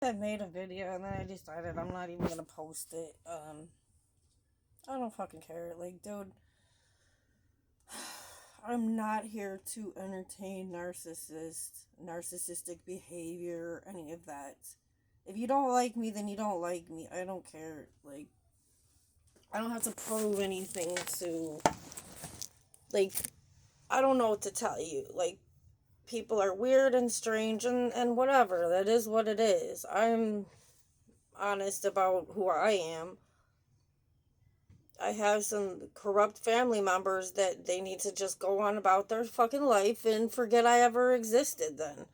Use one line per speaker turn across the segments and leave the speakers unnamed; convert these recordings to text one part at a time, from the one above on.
I made a video and then I decided I'm not even gonna post it. I don't fucking care. Like, dude, I'm not here to entertain narcissistic behavior, any of that. If you don't like me, then you don't like me. I don't care. Like, I don't have to prove anything to, like, I don't know what to tell you. Like, people are weird and strange and whatever. That is what it is. I'm honest about who I am. I have some corrupt family members that they need to just go on about their fucking life and forget I ever existed then.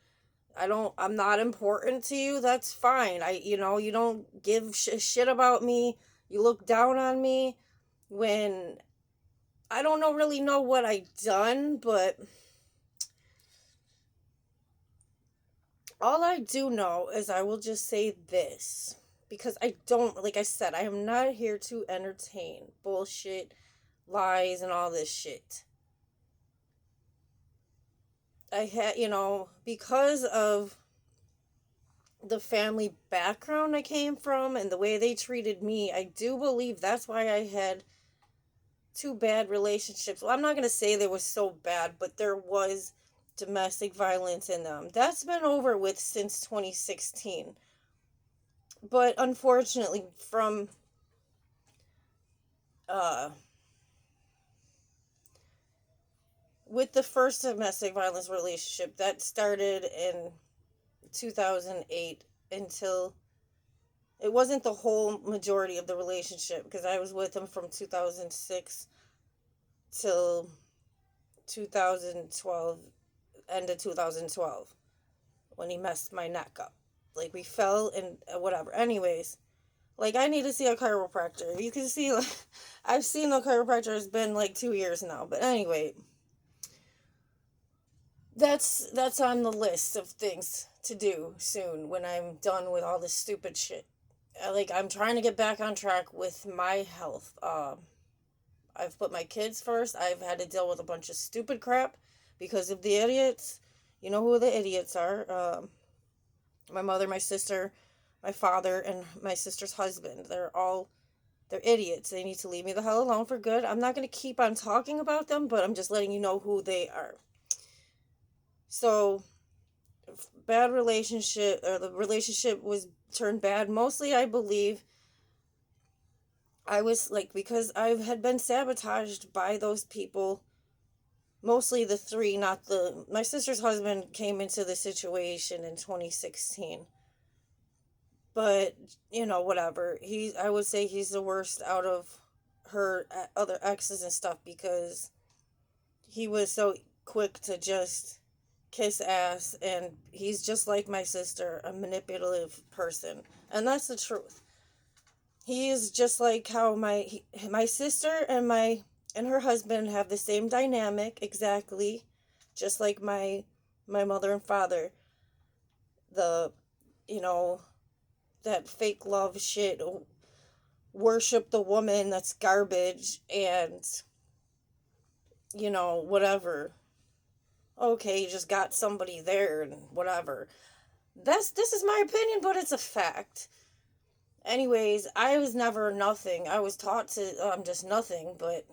I'm not important to you. That's fine. You don't give shit about me. You look down on me when I don't really know what I done, but all I do know is I will just say this. Because I don't, like I said, I am not here to entertain bullshit, lies, and all this shit. I had, because of the family background I came from and the way they treated me, I do believe that's why I had two bad relationships. Well, I'm not going to say they were so bad, but there was domestic violence in them. That's been over with since 2016. But unfortunately, from with the first domestic violence relationship that started in 2008 until it wasn't the whole majority of the relationship, because I was with him from 2006 till 2012, end of 2012, when he messed my neck up. Like, we fell and whatever. Anyways, like, I need to see a chiropractor. You can see, like, I've seen a chiropractor. It's been like 2 years now. But anyway, that's on the list of things to do soon when I'm done with all this stupid shit. Like, I'm trying to get back on track with my health. I've put my kids first. I've had to deal with a bunch of stupid crap because of the idiots. You know who the idiots are. My mother, my sister, my father, and my sister's husband. They're idiots. They need to leave me the hell alone for good. I'm not going to keep on talking about them, but I'm just letting you know who they are. So, bad relationship, or the relationship was turned bad. Mostly, I believe, I was like, because I had been sabotaged by those people. Mostly the three, my sister's husband came into the situation in 2016. But, whatever. I would say he's the worst out of her other exes and stuff, because he was so quick to just kiss ass, and he's just like my sister, a manipulative person. And that's the truth. He is just like how my sister and her husband have the same dynamic, exactly, just like my mother and father. The, that fake love shit, worship the woman, that's garbage, and, whatever. Okay, you just got somebody there and whatever. This is my opinion, but it's a fact. Anyways, I was never nothing. I was taught I'm just nothing, but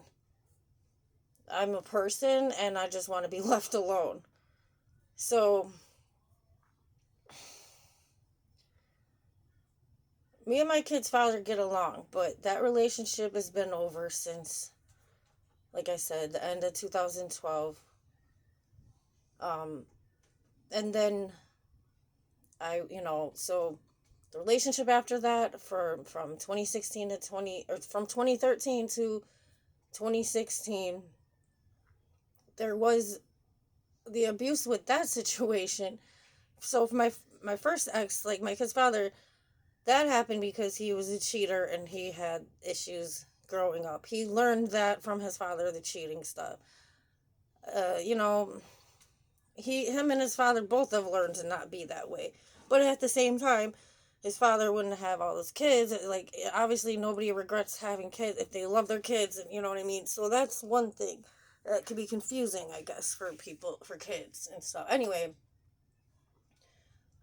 I'm a person and I just want to be left alone. So, me and my kid's father get along, but that relationship has been over since, like I said, the end of 2012. And then so the relationship after that, from 2016 to from 2013 to 2016, there was the abuse with that situation. So for my first ex, like my kid's father, that happened because he was a cheater and he had issues growing up. He learned that from his father, the cheating stuff. Him and his father both have learned to not be that way. But at the same time, his father wouldn't have all his kids. Like, obviously nobody regrets having kids if they love their kids, and you know what I mean? So that's one thing that could be confusing, I guess, for people, for kids and stuff. Anyway,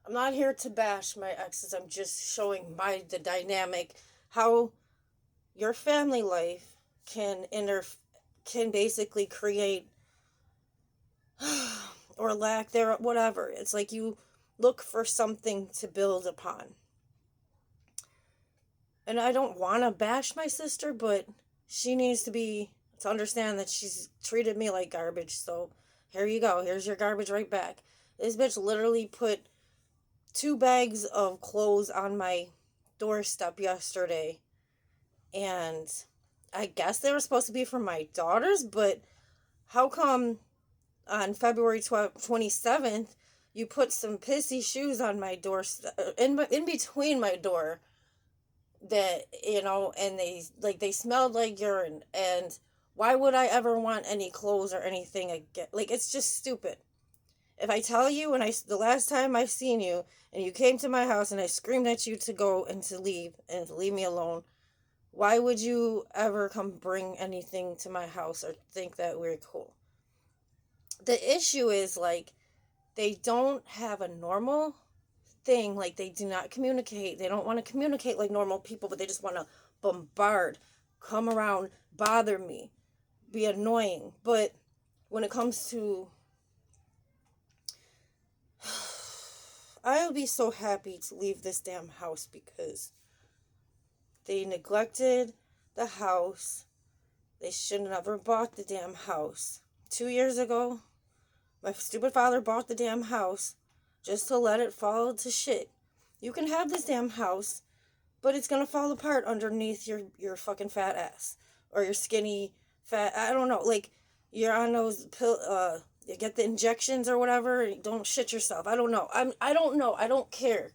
I'm not here to bash my exes. I'm just showing the dynamic, how your family life can basically create or lack there, whatever. It's like you look for something to build upon. And I don't want to bash my sister, but she needs to understand that she's treated me like garbage. So here you go. Here's your garbage right back. This bitch literally put 2 bags of clothes on my doorstep yesterday. And I guess they were supposed to be for my daughters, but how come on February 27th, you put some pissy shoes on my door, in between my door, that, and they smelled like urine, and why would I ever want any clothes or anything again? Like, it's just stupid. If I tell you, the last time I seen you, and you came to my house and I screamed at you to go and to leave me alone, why would you ever come bring anything to my house or think that we're cool? The issue is, like, they don't have a normal thing. Like, they do not communicate. They don't want to communicate like normal people, but they just want to bombard, come around, bother me, be annoying. But when it comes to, I would be so happy to leave this damn house because they neglected the house. They should have never bought the damn house. 2 years ago, my stupid father bought the damn house just to let it fall to shit. You can have this damn house, but it's gonna fall apart underneath your fucking fat ass. Or your skinny, fat, I don't know, like, you're on those you get the injections or whatever, don't shit yourself. I don't know. I don't know. I don't care.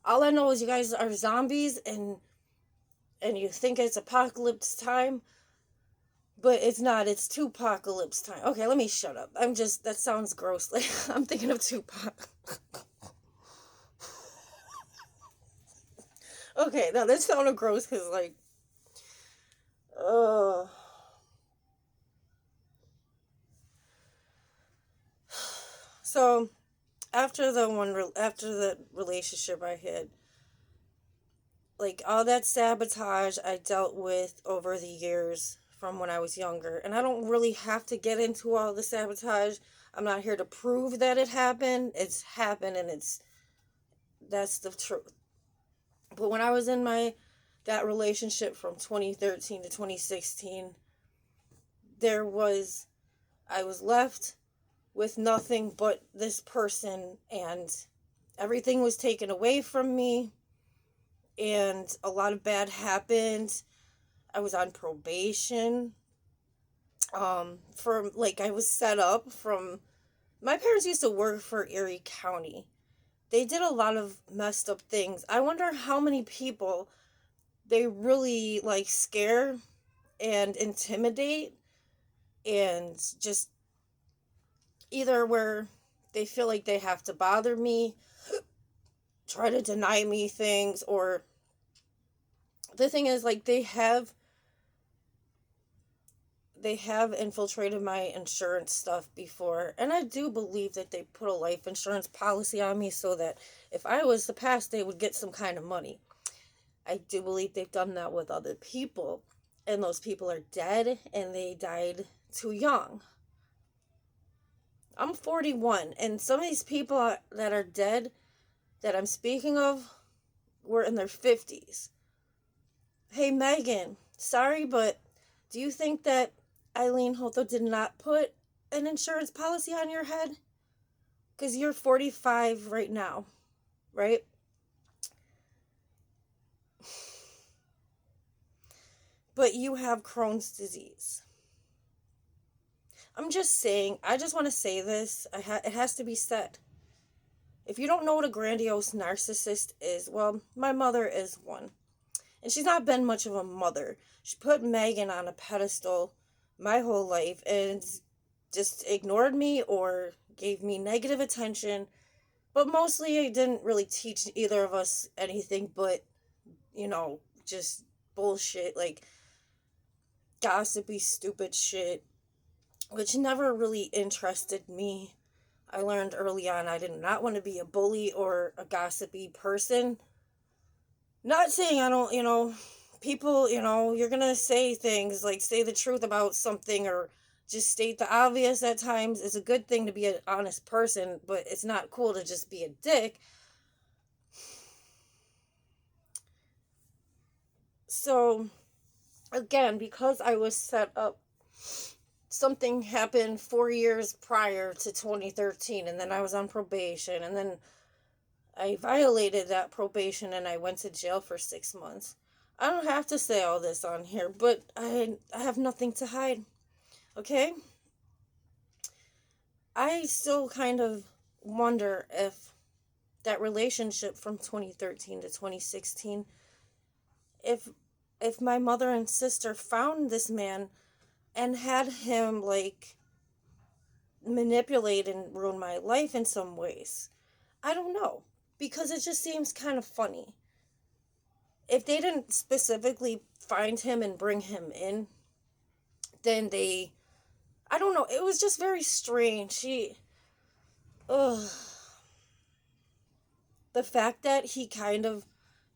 All I know is you guys are zombies and you think it's apocalypse time, but it's not. It's Tupacalypse time. Okay, let me shut up. That sounds gross. Like, I'm thinking of Tupac. Okay, now that sounded gross because, like, so after the relationship I had, like, all that sabotage I dealt with over the years from when I was younger, and I don't really have to get into all the sabotage. I'm not here to prove that it happened. It's happened, and that's the truth. But when I was in that relationship from 2013 to 2016, I was left with nothing but this person, and everything was taken away from me, and a lot of bad happened. I was on probation. I was set up from, my parents used to work for Erie County. They did a lot of messed up things. I wonder how many people they really, like, scare and intimidate, and just either where they feel like they have to bother me, try to deny me things, or the thing is, like, they have infiltrated my insurance stuff before, and I do believe that they put a life insurance policy on me so that if I was to pass, they would get some kind of money. I do believe they've done that with other people, and those people are dead, and they died too young. I'm 41, and some of these people that are dead that I'm speaking of were in their 50s. Hey, Megan, sorry, but do you think that Eileen Hotho did not put an insurance policy on your head? Because you're 45 right now, right? But you have Crohn's disease. I'm just saying, I just want to say this. It has to be said. If you don't know what a grandiose narcissist is, well, my mother is one. And she's not been much of a mother. She put Megan on a pedestal my whole life and just ignored me or gave me negative attention. But mostly it didn't really teach either of us anything but, just bullshit, like gossipy, stupid shit, which never really interested me. I learned early on I did not want to be a bully or a gossipy person. Not saying I don't, people, you're going to say things like say the truth about something or just state the obvious at times. It's a good thing to be an honest person, but it's not cool to just be a dick. So, again, because I was set up, something happened 4 years prior to 2013, and then I was on probation, and then I violated that probation and I went to jail for 6 months. I don't have to say all this on here, but I have nothing to hide. Okay? I still kind of wonder if that relationship from 2013 to 2016, if my mother and sister found this man and had him like manipulate and ruin my life in some ways. I don't know, because it just seems kind of funny. If they didn't specifically find him and bring him in, then I don't know, it was just very strange. Ugh. The fact that he kind of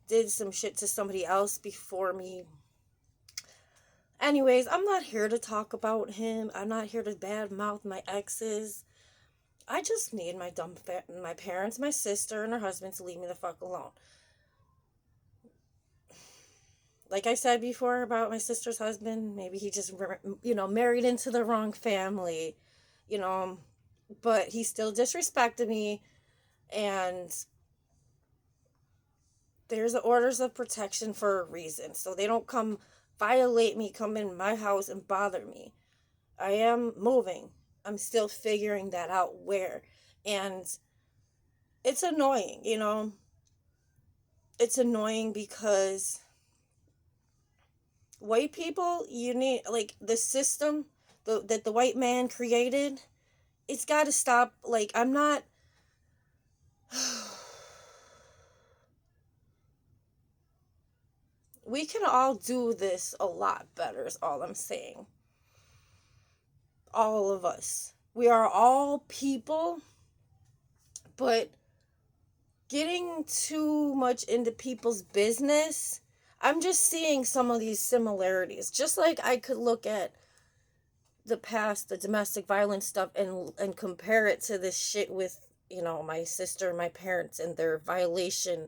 did some shit to somebody else before me. Anyways, I'm not here to talk about him. I'm not here to badmouth my exes. I just need my parents, my sister, and her husband to leave me the fuck alone. Like I said before about my sister's husband, maybe he just, married into the wrong family, but he still disrespected me, and there's orders of protection for a reason, so they don't come violate me, come in my house and bother me. I am moving. I'm still figuring that out where, and it's annoying, It's annoying because white people, you need, like, the system that the white man created, it's got to stop. Like, I'm not we can all do this a lot better is all I'm saying. All of us, we are all people, but getting too much into people's business, I'm just seeing some of these similarities. Just like I could look at the past, the domestic violence stuff, and compare it to this shit with, my sister and my parents and their violation,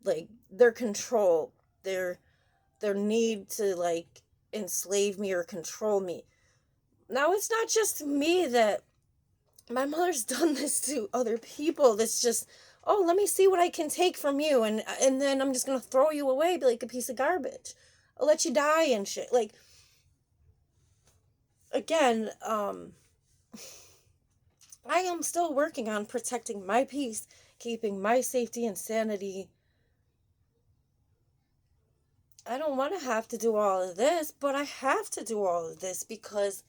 like their control, their need to like enslave me or control me. Now it's not just me that my mother's done this to other people. That's just, oh, let me see what I can take from you, and then I'm just gonna throw you away, be like a piece of garbage. I'll let you die and shit. Like, again, I am still working on protecting my peace, keeping my safety and sanity. I don't want to have to do all of this, but I have to do all of this because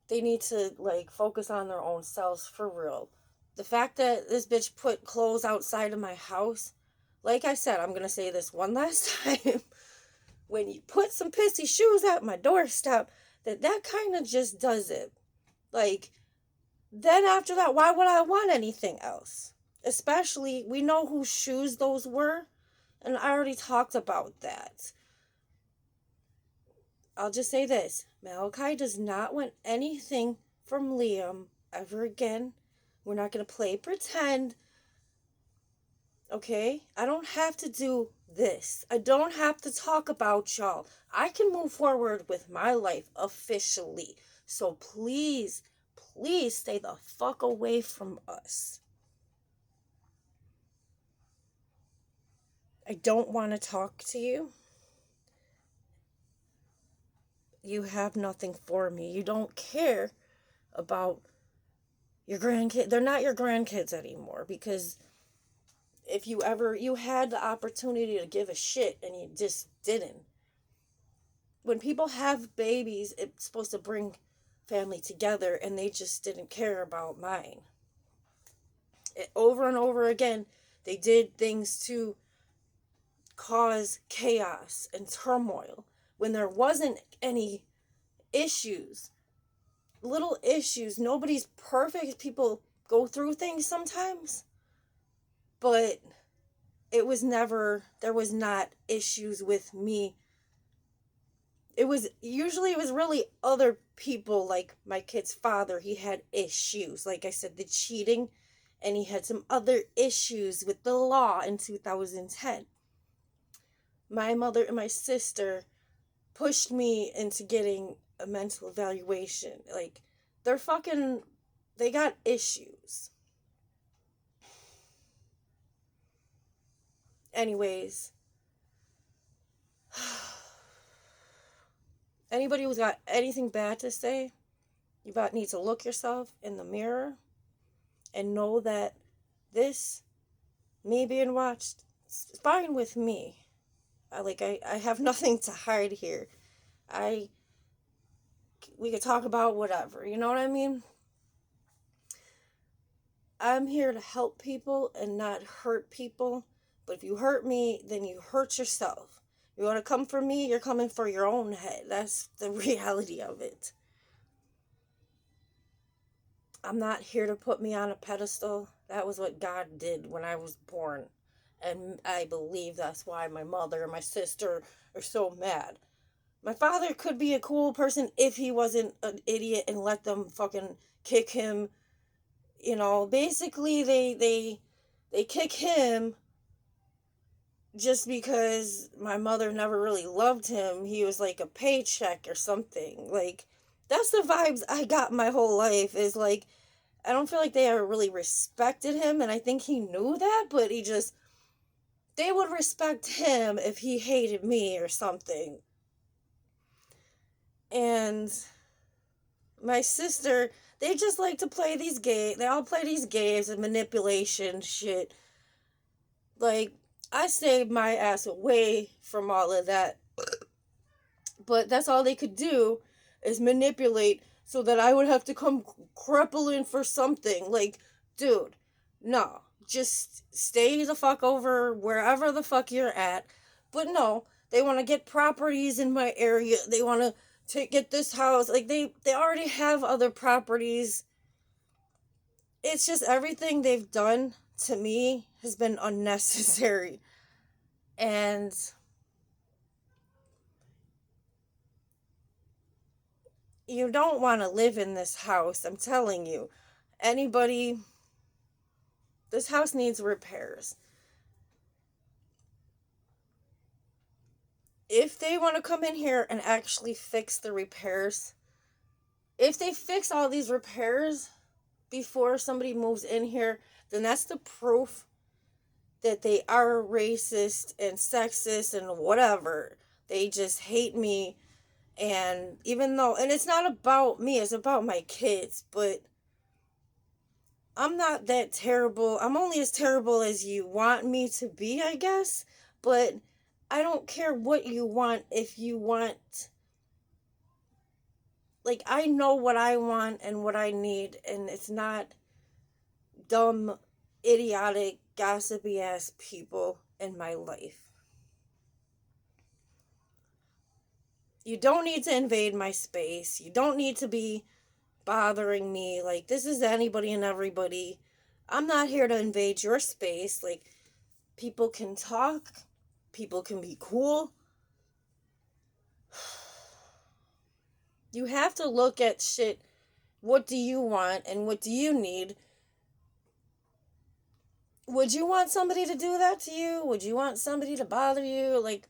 they need to, like, focus on their own selves for real. The fact that this bitch put clothes outside of my house, like I said, I'm going to say this one last time. When you put some pissy shoes at my doorstep, that kind of just does it. Like, then after that, why would I want anything else? Especially, we know whose shoes those were, and I already talked about that. I'll just say this. Malachi does not want anything from Liam ever again. We're not going to play pretend. Okay? I don't have to do this. I don't have to talk about y'all. I can move forward with my life officially. So please, please stay the fuck away from us. I don't want to talk to you. You have nothing for me. You don't care about your grandkids. They're not your grandkids anymore, because if you had the opportunity to give a shit and you just didn't. When people have babies, it's supposed to bring family together, and they just didn't care about mine. Over and over again, they did things to cause chaos and turmoil when there wasn't any issues. little issues. Nobody's perfect. People go through things sometimes, but it was never, there was not issues with me. It was really other people, like my kid's father. He had issues, like I said, the cheating, and he had some other issues with the law in 2010. My mother and my sister pushed me into getting a mental evaluation. Like, they're fucking, they got issues. Anyways, anybody who's got anything bad to say, you about need to look yourself in the mirror and know that this, me being watched, it's fine with me. I have nothing to hide here. We could talk about whatever, you know what I mean? I'm here to help people and not hurt people. But if you hurt me, then you hurt yourself. You want to come for me, you're coming for your own head. That's the reality of it. I'm not here to put me on a pedestal. That was what God did when I was born. And I believe that's why my mother and my sister are so mad. My father could be a cool person if he wasn't an idiot and let them fucking kick him. You know, basically they kick him just because my mother never really loved him. He was like a paycheck or something. Like, that's the vibes I got my whole life, is like, I don't feel like they ever really respected him, and I think he knew that, but they would respect him if he hated me or something. And my sister, they just like to play these games. They all play these games and manipulation shit. Like, I saved my ass away from all of that. But that's all they could do, is manipulate so that I would have to come crippling for something. Like, dude, no. Just stay the fuck over wherever the fuck you're at. But no, they want to get properties in my area. They want to get this house. Like, they already have other properties. It's just everything they've done to me has been unnecessary. And you don't want to live in this house, I'm telling you. Anybody, this house needs repairs. If they want to come in here and actually fix the repairs, if they fix all these repairs before somebody moves in here, then that's the proof that they are racist and sexist and whatever. They just hate me. And even though, and it's not about me, it's about my kids, but I'm not that terrible. I'm only as terrible as you want me to be, I guess. But I don't care what you want. If you want, like, I know what I want and what I need, and it's not dumb, idiotic, gossipy ass people in my life. You don't need to invade my space. You don't need to be bothering me. Like, this is anybody and everybody. I'm not here to invade your space. Like, people can talk. People can be cool. You have to look at shit. What do you want and what do you need? Would you want somebody to do that to you? Would you want somebody to bother you? Like,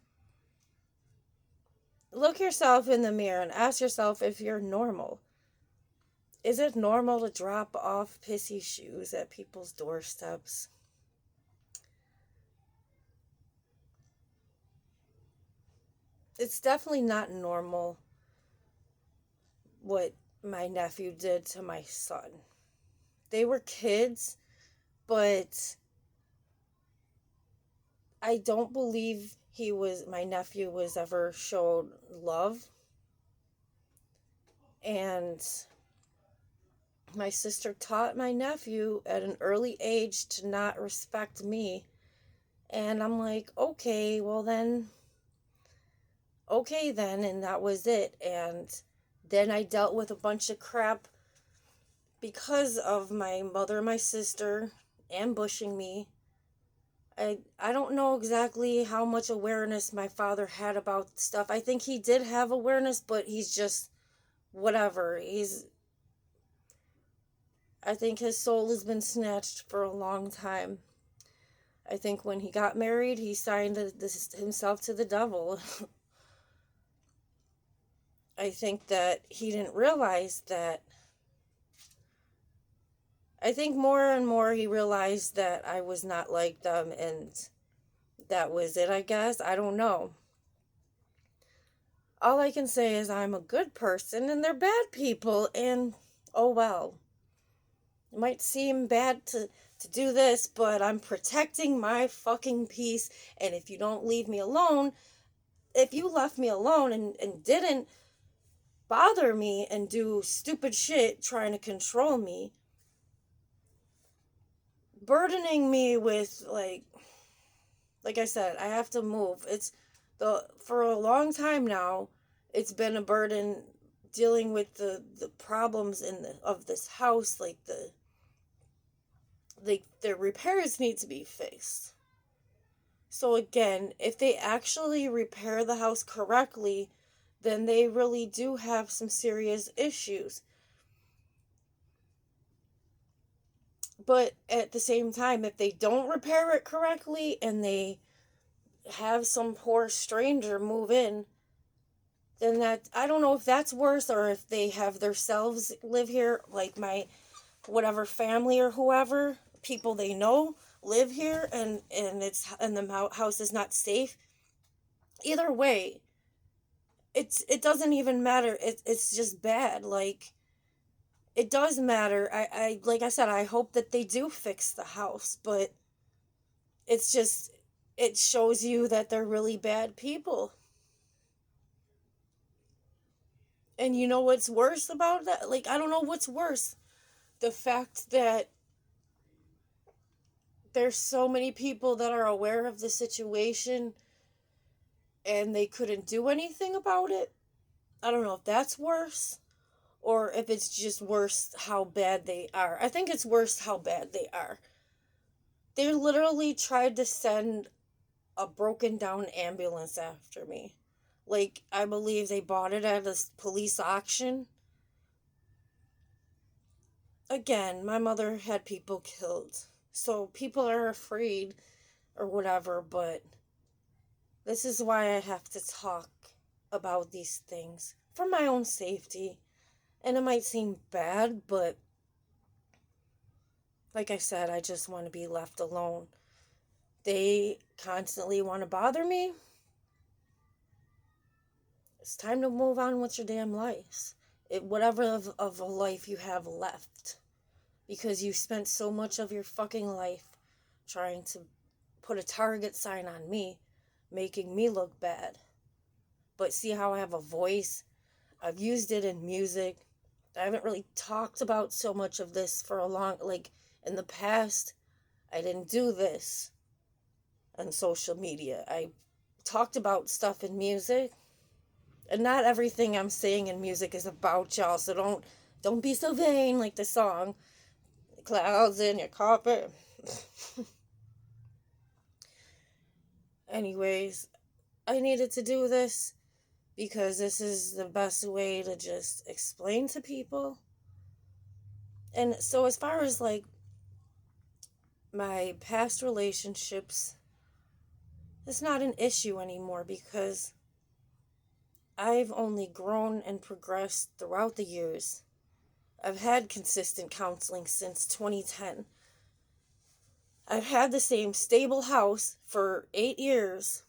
look yourself in the mirror and ask yourself if you're normal. Is it normal to drop off pissy shoes at people's doorsteps? It's definitely not normal what my nephew did to my son. They were kids, but I don't believe my nephew was ever showed love. And my sister taught my nephew at an early age to not respect me. And I'm like, okay then, and that was it. And Then I dealt with a bunch of crap because of my mother and my sister ambushing me. I don't know exactly how much awareness my father had about stuff. I think he did have awareness, but he's just whatever. I think his soul has been snatched for a long time. I think when he got married, he signed himself to the devil. I think that he didn't realize that. I think more and more he realized that I was not like them, and that was it, I guess. I don't know. All I can say is I'm a good person and they're bad people, and oh well. It might seem bad to do this, but I'm protecting my fucking peace, and if you don't leave me alone, if you left me alone and didn't bother me and do stupid shit trying to control me, burdening me with like I said, I have to move. For a long time now, it's been a burden dealing with the problems of this house, like the repairs need to be fixed. So again, if they actually repair the house correctly, then they really do have some serious issues. But at the same time, if they don't repair it correctly and they have some poor stranger move in, then that, I don't know if that's worse, or if they have themselves live here, like my whatever family or whoever, people they know live here, and the house is not safe. Either way, it doesn't even matter. It's just bad. Like, it does matter. I like I said, I hope that they do fix the house, but it's just, it shows you that they're really bad people. And you know what's worse about that? Like, I don't know what's worse. The fact that there's so many people that are aware of the situation and they couldn't do anything about it. I don't know if that's worse, or if it's just worse how bad they are. I think it's worse how bad they are. They literally tried to send a broken down ambulance after me. Like, I believe they bought it at a police auction. Again, my mother had people killed. So people are afraid or whatever, but this is why I have to talk about these things for my own safety. And it might seem bad, but like I said, I just want to be left alone. They constantly want to bother me. It's time to move on with your damn lives. Whatever of a life you have left. Because you spent so much of your fucking life trying to put a target sign on me, making me look bad. But see how I have a voice? I've used it in music. I haven't really talked about so much of this for a long, like, in the past, I didn't do this on social media. I talked about stuff in music, and not everything I'm saying in music is about y'all, so don't be so vain, like the song, Clouds in Your Carpet. Anyways, I needed to do this because this is the best way to just explain to people. And so as far as like my past relationships, it's not an issue anymore because I've only grown and progressed throughout the years. I've had consistent counseling since 2010. I've had the same stable house for 8 years.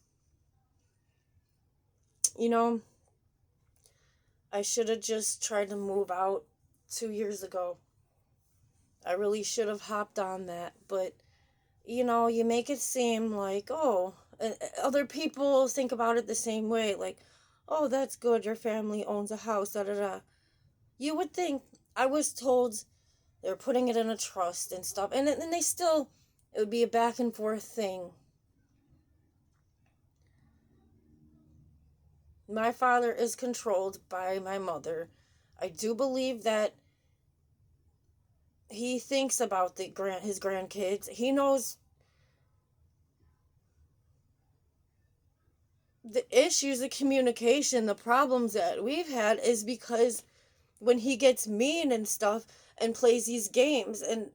You know, I should have just tried to move out 2 years ago. I really should have hopped on that, but you know, you make it seem like, oh, other people think about it the same way, like, oh, that's good, your family owns a house, da da da. You would think. I was told they're putting it in a trust and stuff, and then they still, it would be a back and forth thing. My father is controlled by my mother. I do believe that he thinks about his grandkids. He knows the issues of communication, the problems that we've had is because when he gets mean and stuff and plays these games, and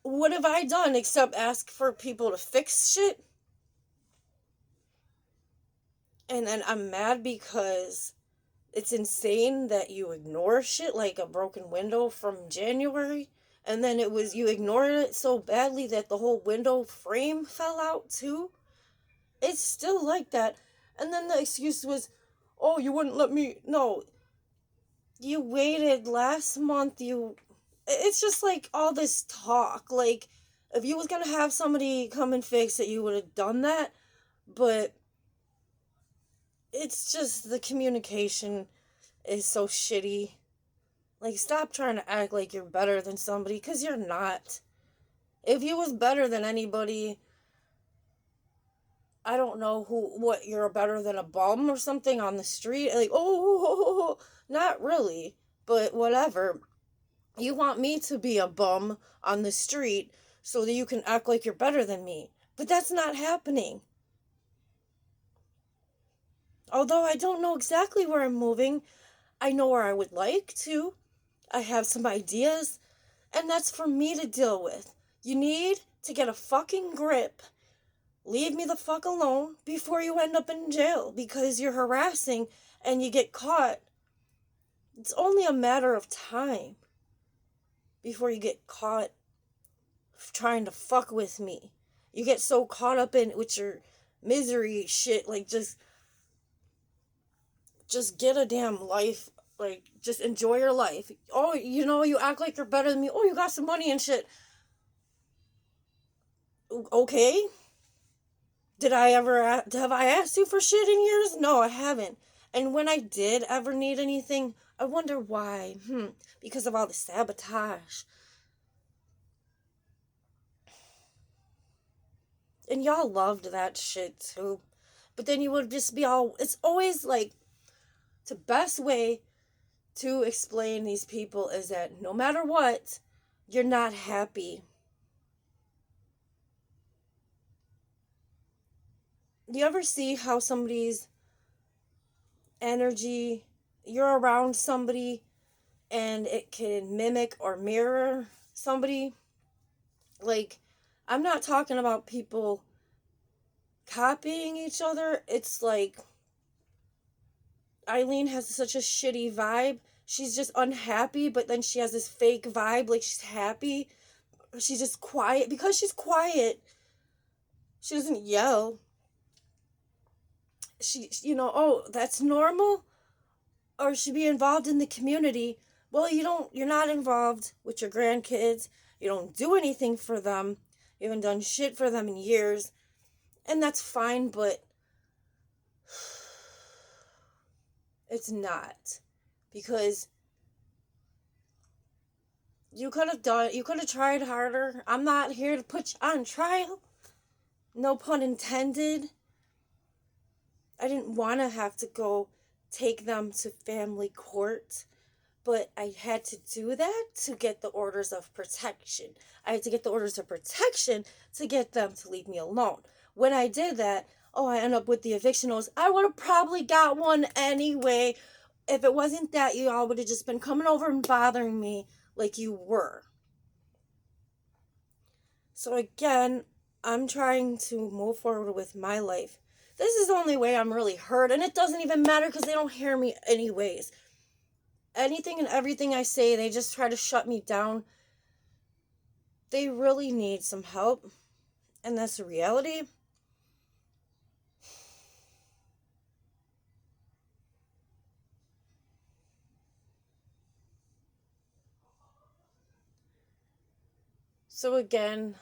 what have I done except ask for people to fix shit? And then I'm mad because it's insane that you ignore shit like a broken window from January. And then you ignored it so badly that the whole window frame fell out too. It's still like that. And then the excuse was, oh, you wouldn't let me. No, you waited last month. It's just like all this talk. Like, if you was gonna have somebody come and fix it, you would have done that. But it's just the communication is so shitty. Like, stop trying to act like you're better than somebody, because you're not. If you was better than anybody, I don't know what, you're better than a bum or something on the street? Like, oh, not really, but whatever. You want me to be a bum on the street so that you can act like you're better than me. But that's not happening. Although I don't know exactly where I'm moving, I know where I would like to. I have some ideas, and that's for me to deal with. You need to get a fucking grip. Leave me the fuck alone before you end up in jail because you're harassing and you get caught. It's only a matter of time before you get caught trying to fuck with me. You get so caught up in with your misery shit, like just get a damn life. Like, just enjoy your life. Oh, you act like you're better than me. Oh, you got some money and shit. Okay. Have I asked you for shit in years? No, I haven't. And when I did ever need anything, I wonder why. Because of all the sabotage. And y'all loved that shit too. But then you would just be all, it's always like, the best way to explain these people is that no matter what, you're not happy. Do you ever see how somebody's energy, you're around somebody and it can mimic or mirror somebody? Like, I'm not talking about people copying each other. It's like Eileen has such a shitty vibe. She's just unhappy, but then she has this fake vibe like she's happy. She's just quiet. Because she's quiet, she doesn't yell. She, oh, that's normal? Or should be involved in the community. Well, you're not involved with your grandkids. You don't do anything for them. You haven't done shit for them in years. And that's fine, but it's not. Because you could have tried harder. I'm not here to put you on trial. No pun intended. I didn't want to have to go take them to family court, but I had to do that to get the orders of protection. I had to get the orders of protection to get them to leave me alone. When I did that, I end up with the eviction notice. I would have probably got one anyway. If it wasn't that, you all would have just been coming over and bothering me like you were. So again, I'm trying to move forward with my life. This is the only way I'm really heard, and it doesn't even matter because they don't hear me anyways. Anything and everything I say, they just try to shut me down. They really need some help, and that's the reality. So again,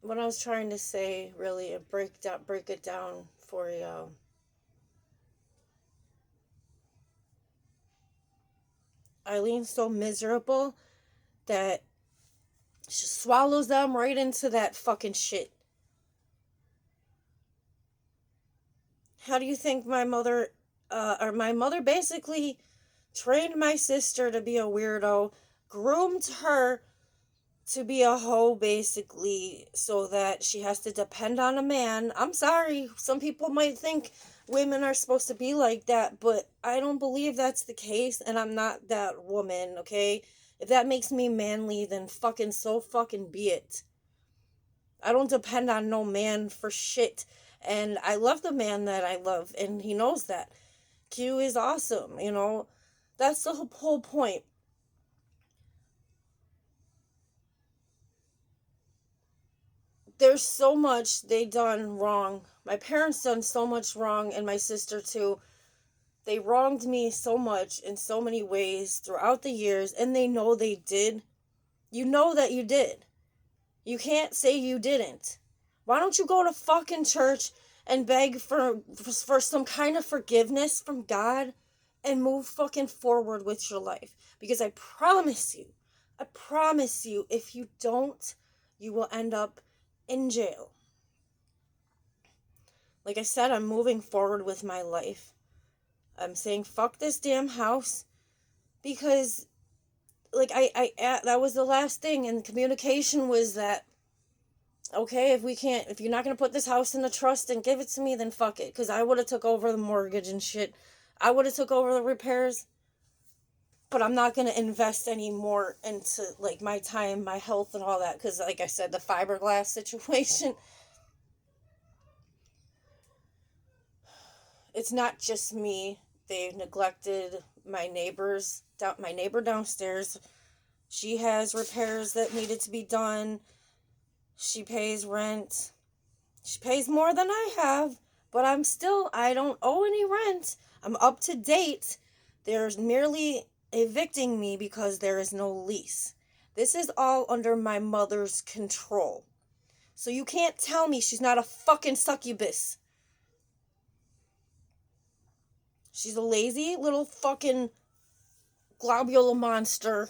what I was trying to say, really, break it down for you. Eileen's so miserable that she swallows them right into that fucking shit. How do you think my mother, or my mother basically trained my sister to be a weirdo, groomed her to be a hoe basically, so that she has to depend on a man. I'm sorry, some people might think women are supposed to be like that, but I don't believe that's the case, and I'm not that woman, okay? If that makes me manly, then fucking so fucking be it. I don't depend on no man for shit. And I love the man that I love, and he knows that. Q is awesome, you know? That's the whole point. There's so much they done wrong. My parents done so much wrong, and my sister too. They wronged me so much in so many ways throughout the years, and they know they did. You know that you did. You can't say you didn't. Why don't you go to fucking church and beg for some kind of forgiveness from God and move fucking forward with your life? Because I promise you, if you don't, you will end up in jail. Like I said, I'm moving forward with my life. I'm saying fuck this damn house because like I that was the last thing, and communication was that, okay, if you're not going to put this house in the trust and give it to me, then fuck it, because I would have took over the mortgage and shit. I would have took over the repairs, but I'm not going to invest any more into like my time, my health, and all that, because like I said, the fiberglass situation, it's not just me. They've neglected my neighbor downstairs. She has repairs that needed to be done. She pays rent. She pays more than I have, but I don't owe any rent. I'm up to date. They're merely evicting me because there is no lease. This is all under my mother's control. So you can't tell me she's not a fucking succubus. She's a lazy little fucking globule monster.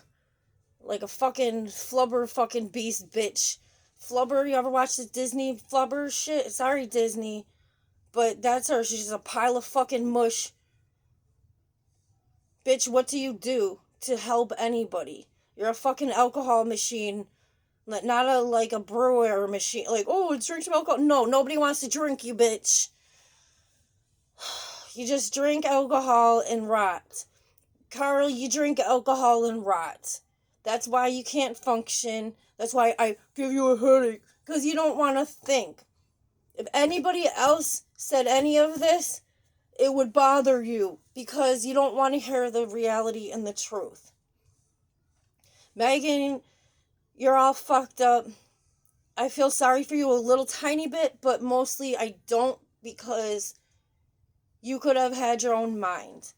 Like a fucking flubber fucking beast bitch. Flubber, you ever watch the Disney Flubber shit? Sorry, Disney. But that's her. She's a pile of fucking mush. Bitch, what do you do to help anybody? You're a fucking alcohol machine. Not a brewer machine. Like, oh, drink some alcohol. No, nobody wants to drink you, bitch. You just drink alcohol and rot. Carl, you drink alcohol and rot. That's why you can't function. That's why I give you a headache. Because you don't want to think. If anybody else said any of this, it would bother you. Because you don't want to hear the reality and the truth. Megan, you're all fucked up. I feel sorry for you a little tiny bit, but mostly I don't, because you could have had your own mind.